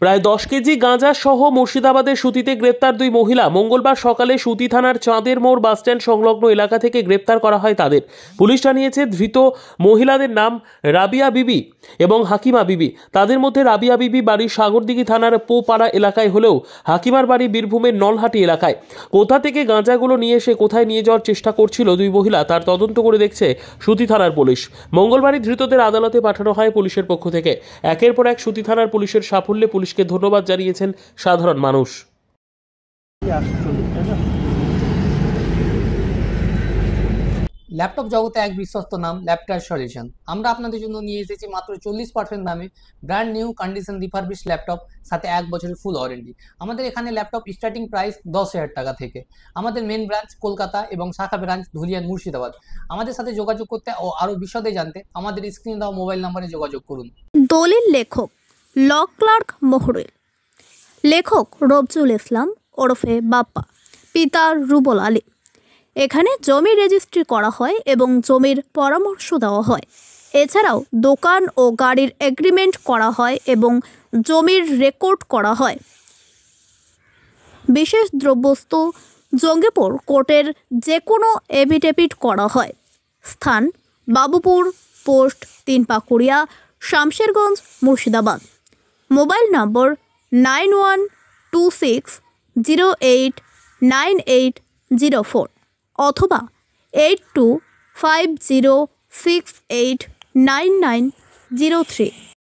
প্রায় 10 কেজি গাঁজা সহ মুর্শিদাবাদের সুতিতে গ্রেপ্তার দুই মহিলা। মঙ্গলবার সকালে সুতি থানার চাঁদের মোড় বাসস্ট্যান্ড সংলগ্ন এলাকা থেকে গ্রেপ্তার করা হয় তাদের। পুলিশ জানিয়েছে ধৃত মহিলাদের নাম রাবিয়া বিবি এবং হাকিমা বিবি। তাদের মধ্যে রাবিয়া বিবি বাড়ি সাগরদিঘি থানার পোপাড়া এলাকায় হলেও হাকিমার বাড়ি বীরভূমের নলহাটি এলাকায়। কোথা থেকে গাঁজাগুলো নিয়ে এসে কোথায় নিয়ে যাওয়ার চেষ্টা করছিল দুই মহিলা তার তদন্ত করে দেখছে সুতি থানার পুলিশ। মঙ্গলবারই ধৃতদের আদালতে পাঠানো হয় পুলিশের পক্ষ থেকে। একের পর এক সুতি থানার পুলিশের সাফল্যে পুলিশকে ধন্যবাদ জানিয়েছেন সাধারণ মানুষ। ল্যাপটপ জগতে এক বিশ্বস্ত নাম ল্যাপটপ সলিউশন। আমরা আপনাদের জন্য নিয়ে এসেছি মাত্র 40% দামে brand new condition refurbish laptop, সাথে 1 বছরের ফুল ওয়ারেন্টি। আমাদের এখানে ল্যাপটপ স্টার্টিং প্রাইস 10,000 টাকা থেকে। আমাদের মেন ব্রাঞ্চ কলকাতা এবং শাখা ব্রাঞ্চ ধুলিয়ান মুর্শিদাবাদ। আমাদের সাথে যোগাযোগ করতে ও আরও বিশদে জানতে আমাদের স্ক্রিনে দেওয়া মোবাইল নম্বরে যোগাযোগ করুন। দলিল লেখক ল ক্লার্ক মহরুল, লেখক রবজুল ইসলাম ওরফে বাপ্পা, পিতা রুবল আলী। এখানে জমি রেজিস্ট্রি করা হয় এবং জমির পরামর্শ দেওয়া হয়। এছাড়াও দোকান ও গাড়ির এগ্রিমেন্ট করা হয় এবং জমির রেকর্ড করা হয়। বিশেষ দ্রব্যস্তু জঙ্গিপুর কোর্টের যে কোনো এফিডেভিট করা হয়। স্থান বাবুপুর পোস্ট 3 পাকুড়িয়া, শামশেরগঞ্জ, মুর্শিদাবাদ। মোবাইল নম্বর 9126089804 অথবা 8250689903।